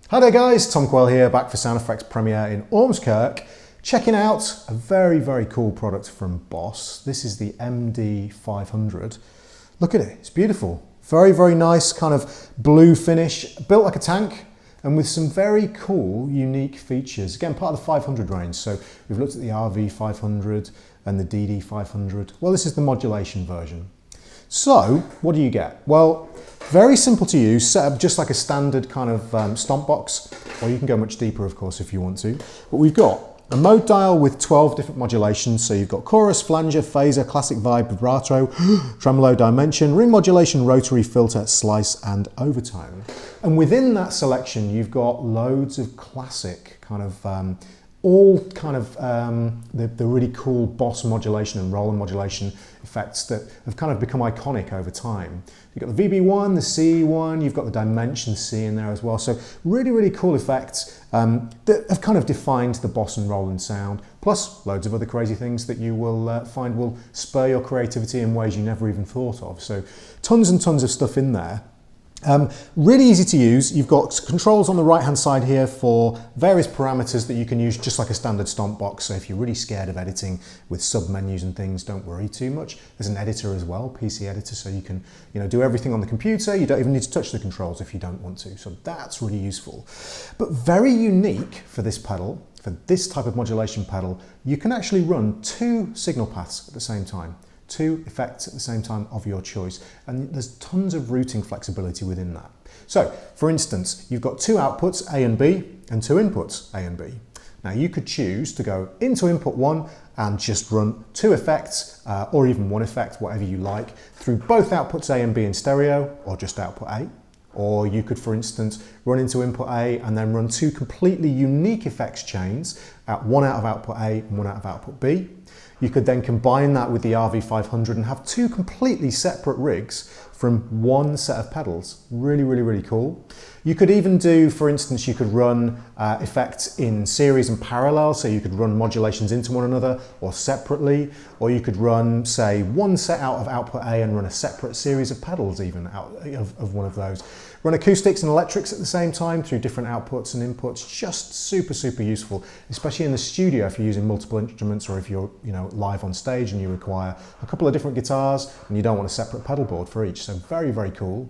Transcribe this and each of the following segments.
Hi there guys, Tom Quayle here, back for Sound Effects Premiere in Ormskirk, checking out a very, very cool product from Boss. This is the MD-500. Look at it, it's beautiful. Very, very nice kind of blue finish, built like a tank, and with some very cool, unique features. Again, part of the 500 range. So we've looked at the RV500 and the DD500. Well, this is the modulation version. So what do you get? Well, very simple to use, set up just like a standard kind of stomp box, or you can go much deeper, of course, if you want to. But we've got a mode dial with 12 different modulations. So you've got chorus, flanger, phaser, classic vibe, vibrato, tremolo, dimension, ring modulation, rotary, filter, slice, and overtone. And within that selection, you've got loads of classic kind of all kind of the really cool Boss modulation and roller modulation effects that have kind of become iconic over time. You've got the VB1, the C1, you've got the Dimension C in there as well. So really, really cool effects that have kind of defined the Boss and Roland sound, plus loads of other crazy things that you will find will spur your creativity in ways you never even thought of. So tons and tons of stuff in there. Really easy to use. You've got controls on the right hand side here for various parameters that you can use just like a standard stomp box. So if you're really scared of editing with sub menus and things, don't worry too much. There's an editor as well, PC editor, so you can do everything on the computer. You don't even need to touch the controls if you don't want to. So that's really useful. But very unique for this pedal, for this type of modulation pedal, you can actually run two signal paths at the same time. Two effects at the same time of your choice, and there's tons of routing flexibility within that. So, for instance, you've got two outputs, A and B, and two inputs, A and B. Now you could choose to go into input one and just run two effects, or even one effect, whatever you like, through both outputs A and B in stereo, or just output A. Or you could, for instance, run into input A and then run two completely unique effects chains, one out of output A and one out of output B. You could then combine that with the RV500 and have two completely separate rigs from one set of pedals. Really, really, really cool. You could even do, for instance, you could run effects in series and parallel, so you could run modulations into one another or separately, or you could run, say, one set out of output A and run a separate series of pedals even out of one of those. Run acoustics and electrics at the same time through different outputs and inputs. Just super, super useful, especially in the studio if you're using multiple instruments, or if you're live on stage and you require a couple of different guitars and you don't want a separate pedal board for each. So very, very cool.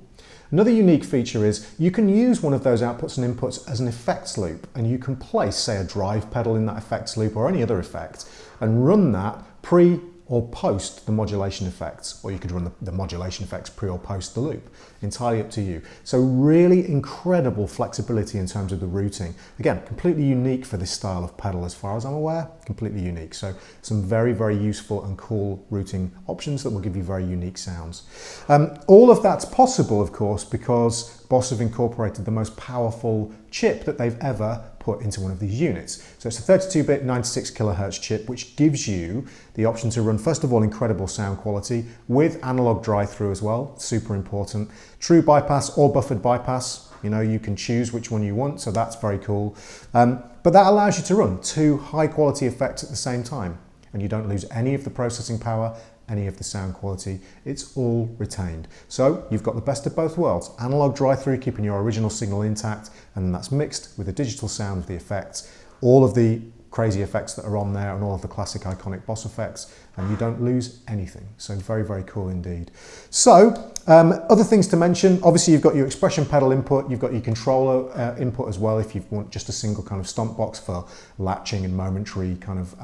Another unique feature is you can use one of those outputs and inputs as an effects loop, and you can place, say, a drive pedal in that effects loop or any other effect and run that pre or post the modulation effects, or you could run the modulation effects pre or post the loop. Entirely up to you. So really incredible flexibility in terms of the routing. Again, completely unique for this style of pedal as far as I'm aware, completely unique. So some very, very useful and cool routing options that will give you very unique sounds. All of that's possible, of course, because Boss have incorporated the most powerful chip that they've ever put into one of these units. So it's a 32-bit 96 kilohertz chip, which gives you the option to run, first of all, incredible sound quality with analog drive-through as well, super important. True bypass or buffered bypass, you can choose which one you want, so that's very cool. But that allows you to run two high-quality effects at the same time, and you don't lose any of the processing power, any of the sound quality. It's all retained. So you've got the best of both worlds. Analog drive-through, keeping your original signal intact, and then that's mixed with the digital sound of the effects, all of the crazy effects that are on there and all of the classic iconic Boss effects, and you don't lose anything. So very, very cool indeed. So other things to mention, obviously you've got your expression pedal input, you've got your controller input as well if you want just a single kind of stomp box for latching and momentary kind of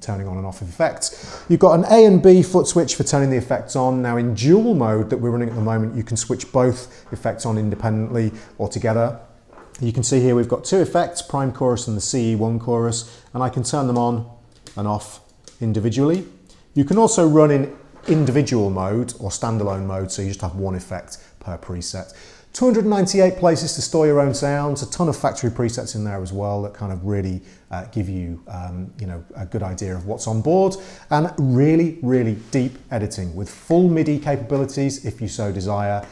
turning on and off of effects. You've got an A and B foot switch for turning the effects on. Now in dual mode that we're running at the moment, you can switch both effects on independently or together. You can see here we've got two effects, prime chorus and the CE1 chorus, and I can turn them on and off individually. You can also run in individual mode or standalone mode, so you just have one effect per preset. 298 places to store your own sounds, a ton of factory presets in there as well that kind of really give you, a good idea of what's on board, and really, really deep editing with full MIDI capabilities if you so desire.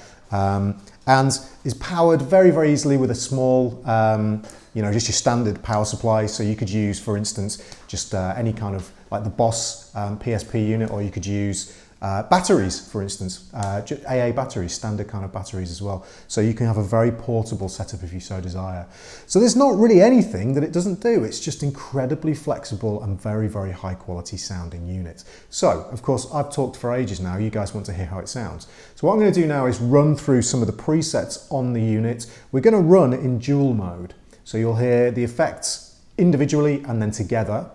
And is powered very, very easily with a small, just your standard power supply. So you could use, for instance, just any kind of like the Boss PSP unit, or you could use Batteries, for instance, AA batteries, standard kind of batteries as well. So you can have a very portable setup if you so desire. So there's not really anything that it doesn't do. It's just incredibly flexible and very, very high quality sounding unit. So, of course, I've talked for ages now. You guys want to hear how it sounds. So what I'm going to do now is run through some of the presets on the unit. We're going to run in dual mode. So you'll hear the effects individually and then together.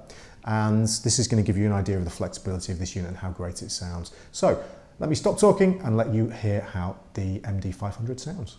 And this is going to give you an idea of the flexibility of this unit and how great it sounds. So let me stop talking and let you hear how the MD-500 sounds.